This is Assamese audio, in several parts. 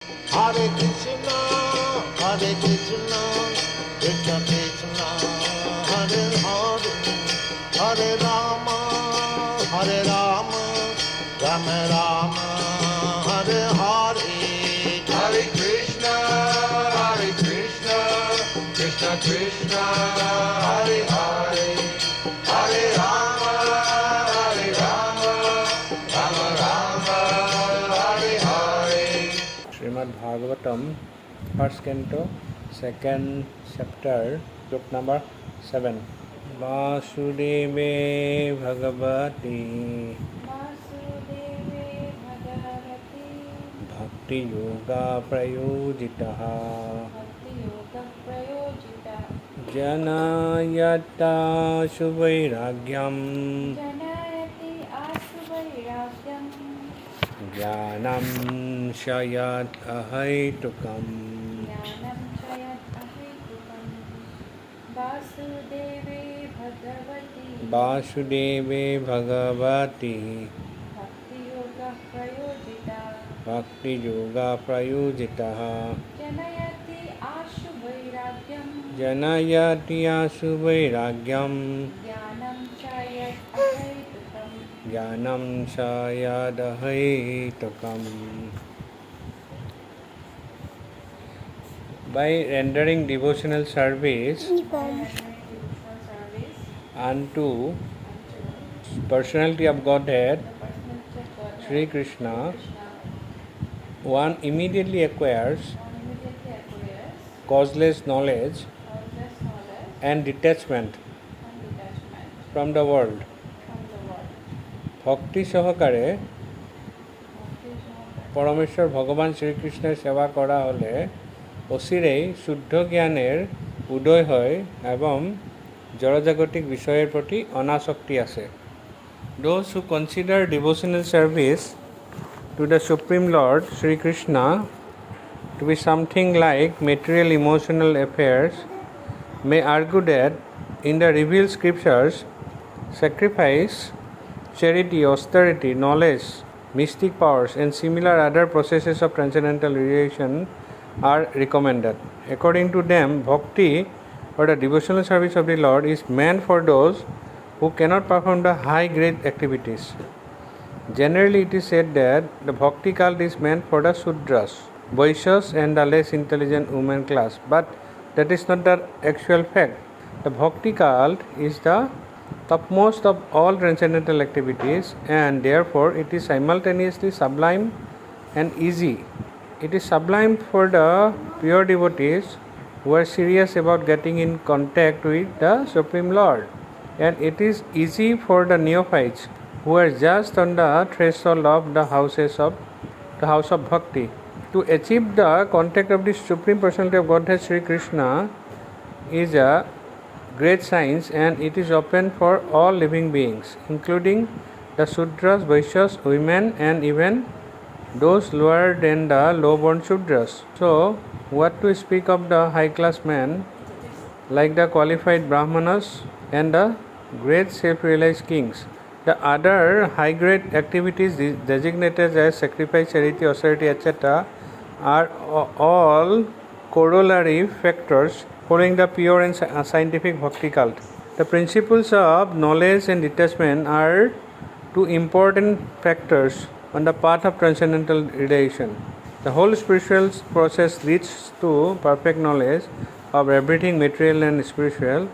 Hare Krishna, Krishna Krishna, Hare Hare, Hare Rama, Rama Rama, Hare Hare. Hare Krishna, Krishna Krishna, Hare Hare, Hare Rama, Rama Rama, Hare Hare. Srimad Bhagavatam, first canto, second chapter, book number 7. Vasudeve Bhagavati Bhakti Yoga Prayojitaha Janayata Suvairagyam Jnanam Shayat Ahaitukam Vasudeve Bhagavati Bhakti Yoga Prayojitaha Janayati Asuvairagyam Jnanam Shayadahaitukam. By rendering devotional service unto personality of Godhead, Sri Krishna, one immediately acquires causeless knowledge and detachment from the world. ভক্তি সহকারে পরমেশ্বর ভগবান শ্রীকৃষ্ণের সেবা করা হলে অচিরেই শুদ্ধ জ্ঞানের উদয় হয় এবং জড়জাগতিক বিষয়ের প্রতি অনাসক্তি আসে। Those who consider devotional service to the Supreme Lord Sri Krishna to be something like material emotional affairs may argue that in the revealed scriptures, sacrifice, charity, austerity, knowledge, mystic powers, and similar other processes of transcendental realization are recommended. According to them, bhakti or the devotional service of the Lord is meant for those who cannot perform the high-grade activities. Generally, it is said that the bhakti cult is meant for the Sudras, Vaishyas, and the less intelligent women class, but that is not the actual fact. The bhakti cult is the topmost of all transcendental activities, and therefore it is simultaneously sublime and easy. It is sublime for the pure devotees who are serious about getting in contact with the Supreme Lord, and it is easy for the neophytes who are just on the threshold of the house of bhakti. To achieve the contact of the Supreme Personality of Godhead Sri Krishna is a great science, and it is open for all living beings, including the Sudras, Vaishyas, women, and even those lower than the low-born Sudras. So, what to speak of the high-class men like the qualified Brahmanas and the great self-realized kings? The other high-grade activities designated as sacrifice, charity, austerity, etc. are all corollary factors following the pure and scientific bhakti cult. The principles of knowledge and detachment are two important factors on the path of transcendental realization. The whole spiritual process leads to perfect knowledge of everything material and spiritual,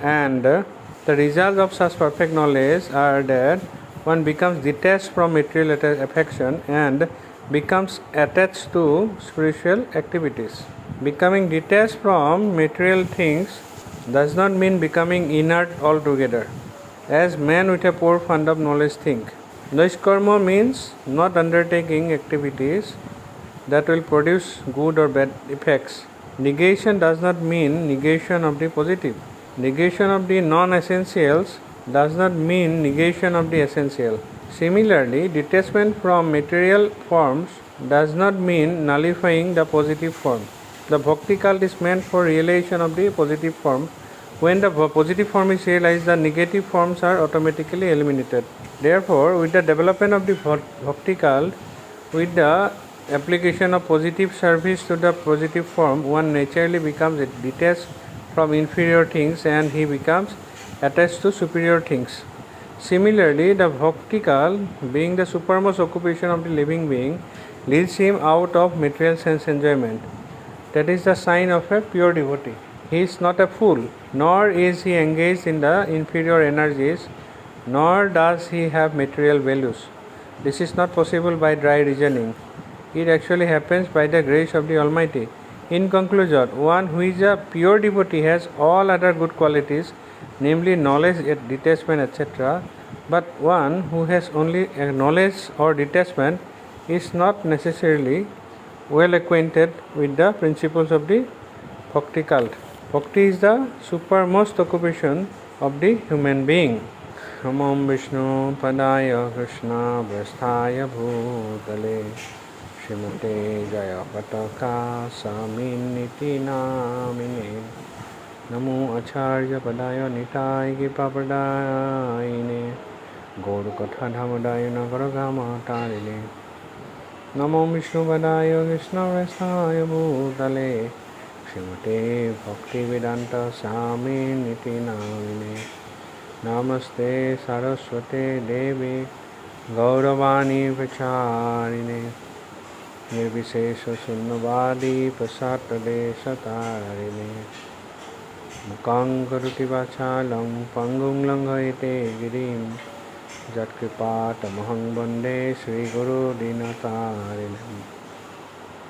and the results of such perfect knowledge are that one becomes detached from material affection and becomes attached to spiritual activities. Becoming detached from material things does not mean becoming inert altogether, as men with a poor fund of knowledge think. Naishkarma means not undertaking activities that will produce good or bad effects. Negation does not mean negation of the positive. Negation of the non-essentials does not mean negation of the essential. Similarly, detachment from material forms does not mean nullifying the positive form. The bhakti cult is meant for realization of the positive form. When the positive form is realized, the negative forms are automatically eliminated. Therefore, with the development of the bhakti cult, with the application of positive service to the positive form, one naturally becomes detached from inferior things and he becomes attached to superior things. Similarly, the bhaktikal, being the supermost occupation of the living being, leads him out of material sense enjoyment. That is the sign of a pure devotee. He is not a fool, nor is he engaged in the inferior energies, nor does he have material values. This is not possible by dry reasoning. It actually happens by the grace of the Almighty. In conclusion, one who is a pure devotee has all other good qualities, namely knowledge, detachment, etc. But one who has only knowledge or detachment is not necessarily well acquainted with the principles of the bhakti cult. Bhakti is the supermost occupation of the human being. Namam Vishnu Padaya Krishna Vasthaya Bhutale Srimate Jayapata Assam India Namine Namo Acharya Padaya Nitai Gipapadayine Gaur Katha Dhamadayana Garagama Tarine Namo Vishnu Padaya Krishna Vasthaya Bhutale Srimate Bhakti Vedanta Swami Niti Namine Namaste Saraswate Devi Gauravani Vacharine Nirvishesha Sunnavadi Pasatade Satarine Mukhaṁ Karuti Vachalam Pangum Langhayate Girim Jatkripatamahang Bande Sri Guru Dinatarine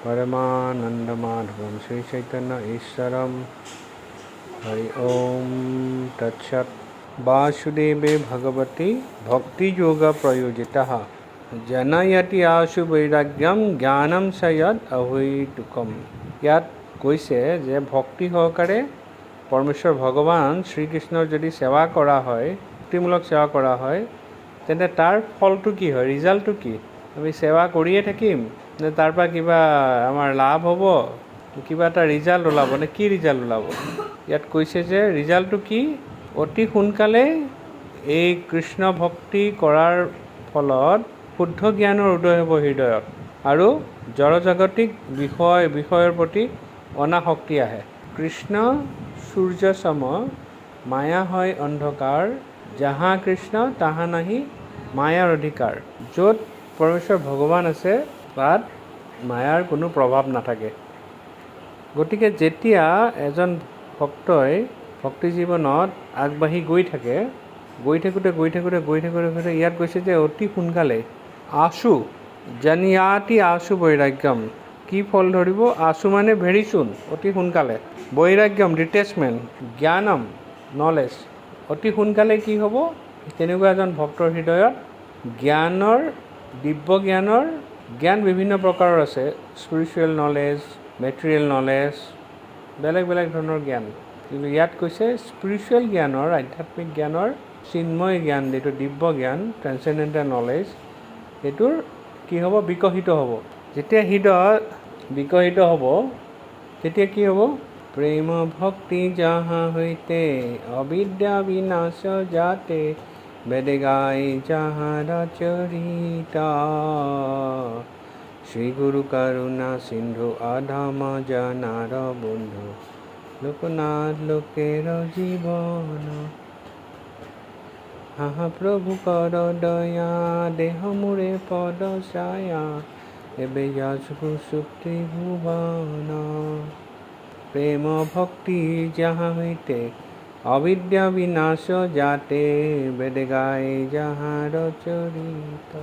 Paramananda Madhavam Sri Chaitanya Ishwaram Hari Om Tat Sat Vasudeve Bhagavati Bhakti Yoga Prayojitaha Janayati Ashu Vairagyam Jnanam Sayad Ahoitukam. ইয়াত কৈছে যে ভক্তি সহকাৰে পৰমেশ্বৰ ভগৱান শ্ৰীকৃষ্ণৰ যদি সেৱা কৰা হয়, ভক্তিমূলক সেৱা কৰা হয়, তেন্তে তাৰ ফলটো কি হয়, ৰিজাল্টটো কি? আমি সেৱা কৰিয়ে থাকিম নে তাৰ পৰা কিবা আমাৰ লাভ হ'ব, কিবা এটা ৰিজাল্ট ওলাব নে কি ৰিজাল্ট ওলাব? ইয়াত কৈছে যে ৰিজাল্টটো কি? অতি সোনকালে এই কৃষ্ণ ভক্তি কৰাৰ ফলত শুদ্ধ জ্ঞানৰ উদয় হ'ব হৃদয়ত আৰু জড়জাগতিক বিষয়ৰ প্ৰতি অনাসক্তি আহে। কৃষ্ণ সূৰ্য সম, মায়া হয় অন্ধকাৰ, যাহা কৃষ্ণ তাহা নাহি মায়াৰ অধিকাৰ। য'ত পৰমেশ্বৰ ভগৱান আছে তাত মায়াৰ কোনো প্ৰভাৱ নাথাকে। গতিকে যেতিয়া এজন ভক্তই ভক্তি জীৱনত আগবাঢ়ি গৈ থাকোঁতে ইয়াত কৈছে যে অতি সোনকালে আশু জানিয়াতি আশু বৈৰাগ্যম, কি ফল ধৰিব? আশু মানে ভেৰি চুন, অতি সোনকালে। বৈৰাগ্যম ডিটেচমেণ্ট, জ্ঞানম নলেজ, অতি সোনকালে কি হ'ব? তেনেকুৱা এজন ভক্তৰ হৃদয়ত জ্ঞানৰ, দিব্য জ্ঞানৰ, জ্ঞান বিভিন্ন প্ৰকাৰৰ আছে, স্পিৰিচুৱেল নলেজ, মেটেৰিয়েল নলেজ, বেলেগ বেলেগ ধৰণৰ জ্ঞান। কিন্তু ইয়াত কৈছে স্পিৰিচুৱেল জ্ঞানৰ, আধ্যাত্মিক জ্ঞানৰ, চিন্ময় জ্ঞান, যিটো দিব্য জ্ঞান, ট্ৰেন্সেণ্ডেণ্টেল নলেজ, সেইটোৰ কি হ'ব? বিকশিত হ'ব। যেতিয়া হৃদয় বিকশিত হ'ব তেতিয়া কি হ'ব? প্ৰেম ভক্তি যাহা হৈতে অবিদ্যা বিনাশ যাতে বেদে গাই যাহাৰ চৰিতা শ্ৰী গুৰু করুণা সিন্ধু আধাম জানার বন্ধু লোকনাথ লোকের জীবন হাহা প্রভু কর দয়া দেহ মোরে পদ ছায়া এবে যাচু সুক্তি ভুবন প্রেম ভক্তি যাহা হইতে অবিদ্যা বিনাশ যাতে বেদে গাই যাহাৰ চৰিত।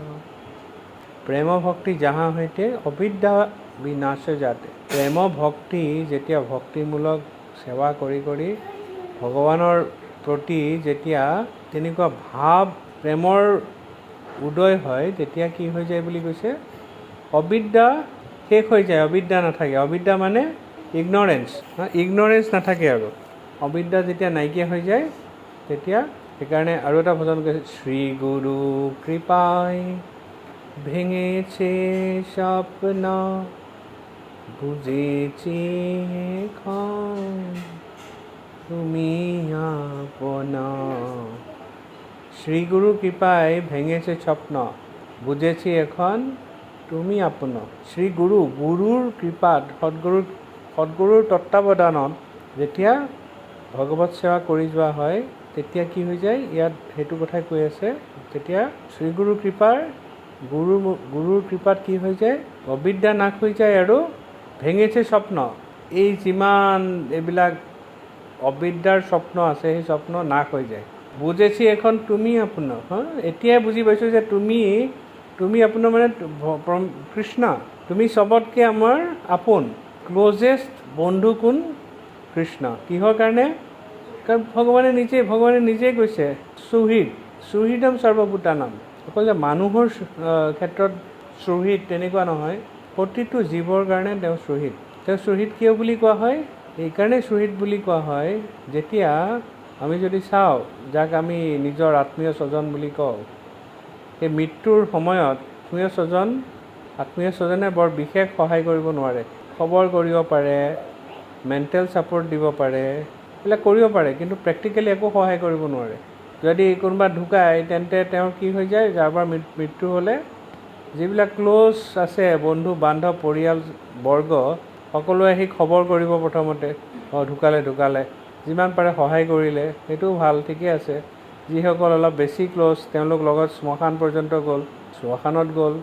প্ৰেম ভক্তি যাহা হইতে অবিদ্যা বিনাশ যাতে। প্ৰেম ভক্তি যেতিয়া ভক্তিমূলক সেৱা কৰি কৰি ভগৱানৰ প্ৰতি যেতিয়া তেনেকুৱা ভাৱ প্ৰেমৰ উদয় হয় তেতিয়া কি হৈ যায় বুলি কৈছে? অবিদ্যা শেষ হৈ যায়, অবিদ্যা নাথাকে। অবিদ্যা মানে ইগনৰেঞ্চ নাথাকে আৰু। অবিদ্যা যেতিয়া নাইকিয়া হৈ যায় তেতিয়া, সেইকাৰণে আৰু এটা ভজন কৈছে, শ্ৰী গুৰু কৃপাই ভেঙেছে স্বপ্ন বুঝেছি এখন তুমি আপন। শ্ৰীগুৰু কৃপায় ভেঙেছে স্বপ্ন বুঝেছি এখন তুমি আপোন শ্ৰী গুৰুৰ কৃপাত সদগুৰুৰ তত্ত্বাৱধানত যেতিয়া ভগৱত সেৱা কৰি যোৱা হয় তেতিয়া কি হৈ যায়, ইয়াত সেইটো কথাই কৈ আছে, তেতিয়া শ্ৰী গুৰুৰ কৃপাত কি হৈ যায়, অবিদ্যা নাশ হৈ যায় আৰু ভেঙেছে স্বপ্ন। এই যিমান এইবিলাক অবিদ্যাৰ স্বপ্ন আছে সেই স্বপ্ন নাশ হৈ যায়। বুজেছি এখন তুমি আপোনাৰ, এতিয়াই বুজি পাইছোঁ যে তুমি আপোনাৰ মানে কৃষ্ণ, তুমি চবতকৈ আমাৰ আপোন, ক্ল'জেষ্ট বন্ধু কোন? কৃষ্ণ। কিহৰ কাৰণে? কাৰণ ভগৱানে নিজেই কৈছে সুহৃদম সৰ্বভূতানাম। অকল যে মানুহৰ ক্ষেত্ৰত সুহৃদ তেনেকুৱা নহয়, প্ৰতিটো জীৱৰ কাৰণে তেওঁ সুহৃদ। তেওঁ সুহৃদ কিয় বুলি কোৱা হয়? এইকাৰণে সুহৃদ বুলি কোৱা হয়, যেতিয়া আমি যদি চাওঁ যাক আমি নিজৰ আত্মীয় স্বজন বুলি কওঁ, সেই মৃত্যুৰ সময়ত আত্মীয় স্বজনে বৰ বিশেষ সহায় কৰিব নোৱাৰে। খবৰ কৰিব পাৰে, মেণ্টেল ছাপোৰ্ট দিব পাৰে, এইবিলাক কৰিব পাৰে, কিন্তু প্ৰেক্টিকেলি একো সহায় কৰিব নোৱাৰে। যদি কোনোবা ঢুকায় তেন্তে তেওঁৰ কি হৈ যায়, যাৰবাৰ মৃত্যু হ'লে যিবিলাক ক্ল'জ আছে, বন্ধু বান্ধৱ পৰিয়ালবৰ্গ, সকলোৱে আহি খবৰ কৰিব প্ৰথমতে, ঢুকালে, যিমান পাৰে সহায় কৰিলে, সেইটোও ভাল, ঠিকেই আছে। যিসকল অলপ বেছি ক্ল'জ তেওঁলোক লগত শ্মশান পৰ্যন্ত শ্মশানত গ'ল।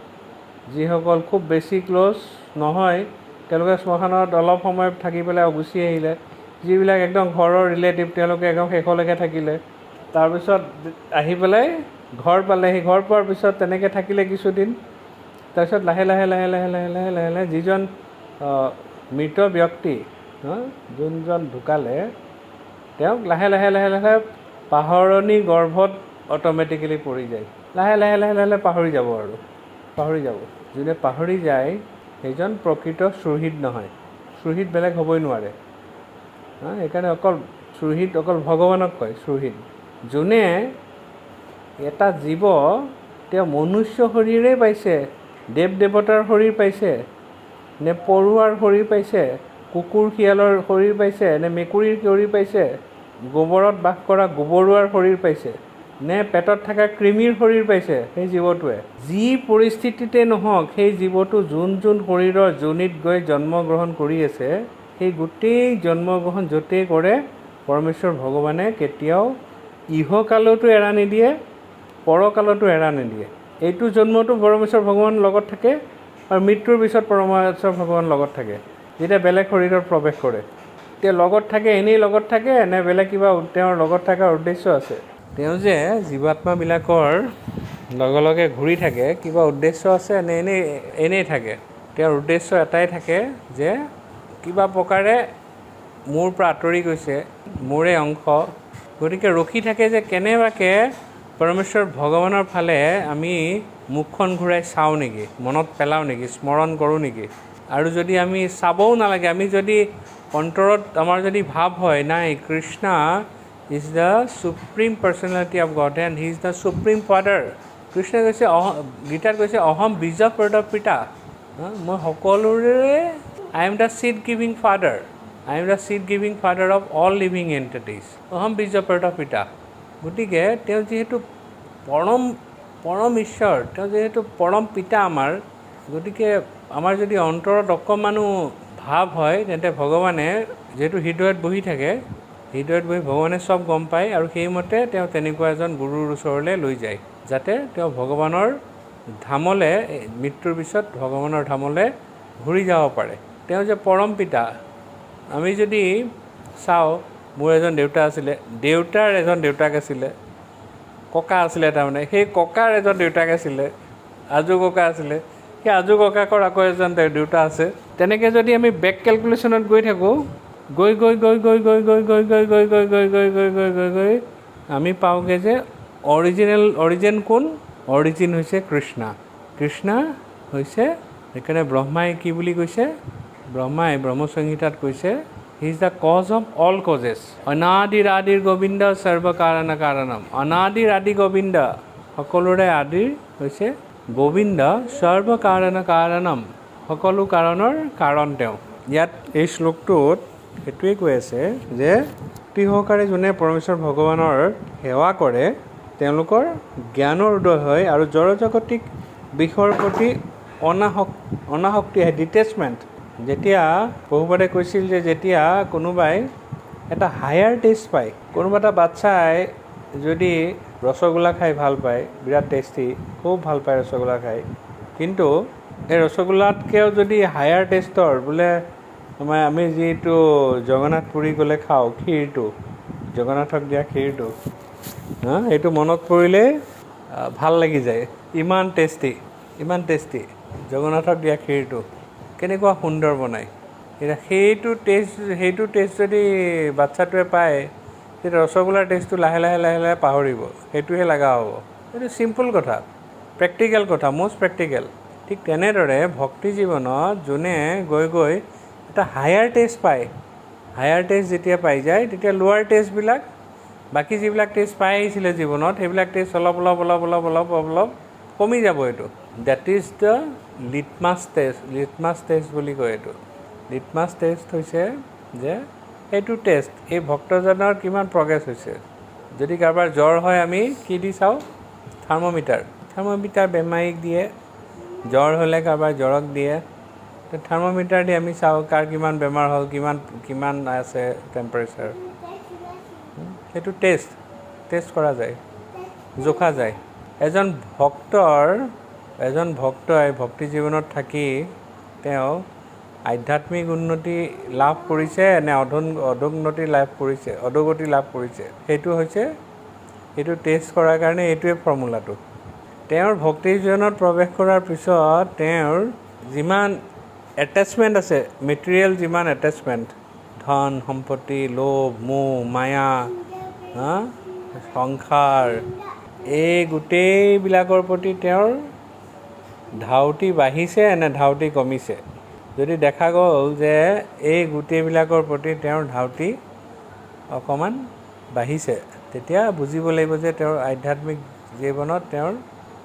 যিসকল খুব বেছি ক্ল'জ নহয় তেওঁলোকে শ্মশানত অলপ সময় থাকি পেলাই গুচি আহিলে। যিবিলাক একদম ঘৰৰ ৰিলেটিভ তেওঁলোকে একদম শেষলৈকে থাকিলে, তাৰপিছত আহি পেলাই ঘৰ পালেহি। ঘৰ পোৱাৰ পিছত তেনেকৈ থাকিলে কিছুদিন, তাৰপিছত লাহে লাহে যিজন মৃত ব্যক্তি, যোনজন ঢুকালে, তেওঁক লাহে লাহে পাহৰণি গৰ্ভত অট'মেটিকেলি পৰি যায়। লাহে লাহে পাহৰি যাব। যোনে পাহৰি যায় সেইজন প্ৰকৃত সুহৃদ নহয়। সুহৃদ বেলেগ হ'বই নোৱাৰে। সেইকাৰণে সুহৃদ অকল ভগৱানক কয় সুহৃদ। যোনে এটা জীৱ তেওঁ মনুষ্য শৰীৰেই পাইছে, দেৱ দেৱতাৰ শৰীৰ পাইছে, নে পৰুৱাৰ শৰীৰ পাইছে, কুকুৰ শিয়ালৰ শৰীৰ পাইছে, নে মেকুৰীৰ শৰীৰ পাইছে, গোবৰত বাস কৰা গোবৰুৱাৰ শৰীৰ পাইছে, নে পেটত থকা কৃমিৰ শৰীৰ পাইছে, সেই জীৱটোৱে যি পৰিস্থিতিতে নহওক, সেই জীৱটো যোন শৰীৰৰ যোনিত গৈ জন্মগ্ৰহণ কৰি আছে, সেই গোটেই জন্মগ্ৰহণ য'তেই কৰে পৰমেশ্বৰ ভগৱানে কেতিয়াও ইহকালতো এৰা নিদিয়ে, পৰকালতো এৰা নিদিয়ে। এইটো জন্মটো পৰমেশ্বৰ ভগৱান লগত থাকে আৰু মৃত্যুৰ পিছত পৰমেশ্বৰ ভগৱান লগত থাকে। যেতিয়া বেলেগ শৰীৰত প্ৰৱেশ কৰে তেওঁ লগত থাকে, এনেই লগত থাকে, নে বেলেগ কিবা তেওঁৰ লগত থকাৰ উদ্দেশ্য আছে? তেওঁ যে জীৱাত্মাবিলাকৰ লগে ঘূৰি থাকে, কিবা উদ্দেশ্য আছে নে এনেই থাকে? তেওঁৰ উদ্দেশ্য এটাই থাকে যে কিবা প্ৰকাৰে মোৰ পৰা আঁতৰি গৈছে, মোৰে অংশ, গতিকে ৰখি থাকে যে কেনেবাকৈ পৰমেশ্বৰ ভগৱানৰ ফালে আমি মুখখন ঘূৰাই চাওঁ নেকি, মনত পেলাওঁ নেকি, স্মৰণ কৰোঁ নেকি। আৰু যদি আমি চাবও নালাগে, আমি যদি অন্তৰত আমাৰ যদি ভাৱ হয় নাই, Krishna is the supreme personality of God and he is the supreme father. কৃষ্ণই কৈছে, গীতাত কৈছে অহম বীজ পিতা, মই সকলোৰে I am the seed giving father, I am the seed giving father of all living entities, অহম বীজ পিতা। গতিকে তেওঁ যিহেতু পৰম ঈশ্বৰ, তেওঁ যিহেতু পৰম পিতা আমাৰ, গতিকে আমাৰ যদি অন্তৰত অকণমানো ভাৱ হয় তেন্তে ভগৱানে যিহেতু হৃদয়ত বহি থাকে, হৃদয়ত বহি ভগৱানে চব গম পায় আৰু সেইমতে তেওঁ তেনেকুৱা এজন গুৰুৰ ওচৰলৈ লৈ যায়, যাতে তেওঁ ভগৱানৰ ধামলৈ মৃত্যুৰ পিছত ভগৱানৰ ধামলৈ ঘূৰি যাব পাৰে। তেওঁ যে পৰম পিতা, আমি যদি চাওঁ, মোৰ এজন দেউতা আছিলে, দেউতাৰ এজন দেউতাক আছিলে, ককা আছিলে, তাৰমানে সেই ককাৰ এজন দেউতাক আছিলে, আজু ককা আছিলে, সেই আজু ককাকৰ আকৌ এজন দেউতা আছে। তেনেকৈ যদি আমি বেক কেলকুলেশ্যনত গৈ থাকোঁ, গৈ আমি পাওঁগৈ যে অৰিজিন কোন? অৰিজিন হৈছে কৃষ্ণা। কৃষ্ণা হৈছে, সেইকাৰণে ব্ৰহ্মাই কি বুলি কৈছে? ব্ৰহ্মাই ব্ৰহ্মসংহিতাত কৈছে he is the cause of all causes, অনাদিৰ আদিৰ গোবিন্দ সৰ্বকাৰণ কাৰণম। অনাদিৰ আদি গোবিন্দ, সকলোৰে আদিৰ হৈছে গোবিন্দ, সৰ্বকাৰণ কাৰণম, সকলো কাৰণৰ কাৰণ তেওঁ। ইয়াত এই শ্লোকটোত সেইটোৱে কৈ আছে যে ভক্তি সহকাৰে যোনে পৰমেশ্বৰ ভগৱানৰ সেৱা কৰে তেওঁলোকৰ জ্ঞানৰ উদয় হয় আৰু জড়জাগতিক বিষয়ৰ প্ৰতি অনাসক্তি আহে, ডিটেচমেণ্ট। যেতিয়া প্ৰভুপাদে কৈছিল যে যেতিয়া কোনোবাই এটা হায়াৰ টেষ্ট পায়, কোনোবা এটা বাচ্চাই যদি ৰসগোল্লা খাই ভাল পায়, বিৰাট টেষ্টি, খুব ভাল পায় ৰসগোল্লা খাই, কিন্তু এই ৰসগোল্লাতকৈও যদি হায়াৰ টেষ্টৰ বোলে আমি যিটো জগন্নাথ পুৰী গ'লে খাওঁ ক্ষীৰটো, জগন্নাথক দিয়া ক্ষীৰটো, এইটো মনত পৰিলে ভাল লাগি যায়, ইমান টেষ্টি জগন্নাথক দিয়া ক্ষীৰটো কেনেকুৱা সুন্দৰ বনায়। এতিয়া সেইটো টেষ্ট যদি বাচ্ছাটোৱে পায়, তেতিয়া ৰসগোল্লাৰ টেষ্টটো লাহে লাহে পাহৰিব, সেইটোহে লগা হ'ব। এইটো চিম্পল কথা, প্ৰেক্টিকেল কথা, মষ্ট প্ৰেক্টিকেল। ঠিক তেনেদৰে ভক্তি জীৱনত যোনে গৈ এটা হায়াৰ টেষ্ট পায়, হায়াৰ টেষ্ট যেতিয়া পাই যায়, তেতিয়া লোৱাৰ টেষ্টবিলাক, বাকী যিবিলাক টেষ্ট পাই আহিছিলে জীৱনত, সেইবিলাক টেষ্ট অলপ কমি যাব। এইটো date is the litmus test বুলি কয়। এইটো লিটমাছ টেষ্ট হৈছে যে এইটো টেষ্ট এই ভক্তজনৰ কিমান প্ৰগ্ৰেছ হৈছে। যদি কাৰোবাৰ জ্বৰ হয়, আমি কি দি চাওঁ? থাৰ্মোমিটাৰ বেমাৰীক দিয়ে, জ্বৰ হ'লে কাৰোবাৰ জ্বৰক দিয়ে, থাৰ্মোমিটাৰ দি আমি চাওঁ কাৰ কিমান বেমাৰ হ'ল, কিমান আছে টেম্পাৰেচাৰ। সেইটো টেষ্ট কৰা যায়, জোখা যায়। এজন ভক্তই ভক্তি জীৱনত থাকি তেওঁ আধ্যাত্মিক উন্নতি লাভ কৰিছে নে অধোগতি লাভ কৰিছে, সেইটো টেষ্ট কৰাৰ কাৰণে এইটোৱে ফৰ্মুলাটো। তেওঁৰ ভক্তি জীৱনত প্ৰৱেশ কৰাৰ পিছত তেওঁৰ যিমান এটেচমেণ্ট আছে, মেটেৰিয়েল যিমান এটেচমেণ্ট, ধন সম্পত্তি, লোভ মোহ মায়া, সংসাৰ, এই গোটেইবিলাকৰ প্ৰতি তেওঁৰ ধাউতি বাঢ়িছে নে ধাউতি কমিছে। যদি দেখা গ'ল যে এই গোটেইবিলাকৰ প্ৰতি তেওঁৰ ধাউতি অকণমান বাঢ়িছে, তেতিয়া বুজিব লাগিব যে তেওঁৰ আধ্যাত্মিক জীৱনত তেওঁৰ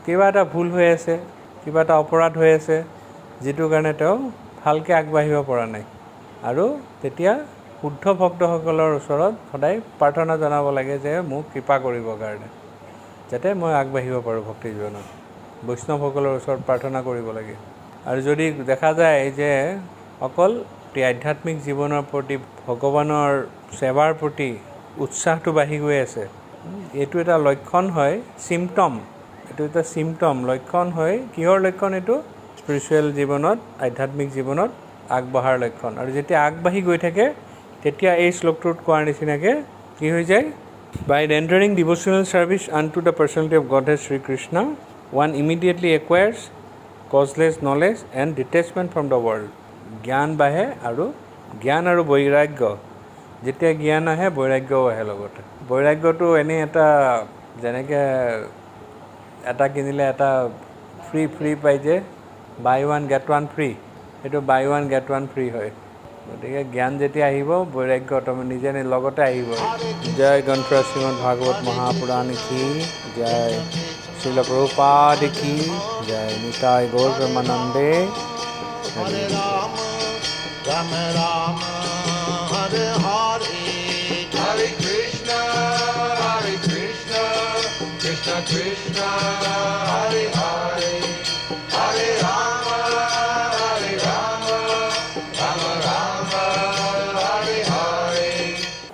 কিবা এটা ভুল হৈ আছে, কিবা এটা অপৰাধ হৈ আছে, যিটো কাৰণে তেওঁ ভালকৈ আগবাঢ়িব পৰা নাই। আৰু তেতিয়া শুদ্ধ ভক্তসকলৰ ওচৰত সদায় প্ৰাৰ্থনা জনাব লাগে যে মোক কৃপা কৰিবৰ কাৰণে, যাতে মই আগবাঢ়িব পাৰোঁ ভক্তি জীৱনত। বৈষ্ণৱসকলৰ ওচৰত প্ৰাৰ্থনা কৰিব লাগে। আৰু যদি দেখা যায় যে অকল আধ্যাত্মিক জীৱনৰ প্ৰতি, ভগৱানৰ সেৱাৰ প্ৰতি উৎসাহটো বাঢ়ি গৈ আছে, এইটো এটা লক্ষণ হয়, লক্ষণ হয়। কিহৰ লক্ষণ এইটো? স্পিৰিচুৱেল জীৱনত, আধ্যাত্মিক জীৱনত আগবঢ়াৰ লক্ষণ। আৰু যেতিয়া আগবাঢ়ি গৈ থাকে, তেতিয়া এই শ্লোকটোত কোৱাৰ নিচিনাকৈ কি হৈ যায়? By rendering devotional service unto the personality of Godhead Sri Krishna, one immediately acquires causeless knowledge and detachment from the world. জ্ঞান বাঢ়ে, আৰু জ্ঞান আৰু বৈৰাগ্য, যেতিয়া জ্ঞান আহে বৈৰাগ্যও আহে লগতে। বৈৰাগ্যটো এনেই এটা, যেনেকৈ এটা কিনিলে এটা ফ্ৰী পাই যে, buy one get one free, সেইটো buy one get one free হয়। গতিকে জ্ঞান যেতিয়া আহিব, বৈৰাগ্য নিজে লগতে আহিব। জয় গ্ৰন্থ শ্ৰীমদ ভাগৱত মহাপুৰাণ কি জয়, শ্ৰীল প্ৰভুপাদ কি জয়, Nitai Gaur প্ৰেমানন্দে। Hare Rama, Rama Rama, Hare Hare, Hare Krishna, Krishna Krishna,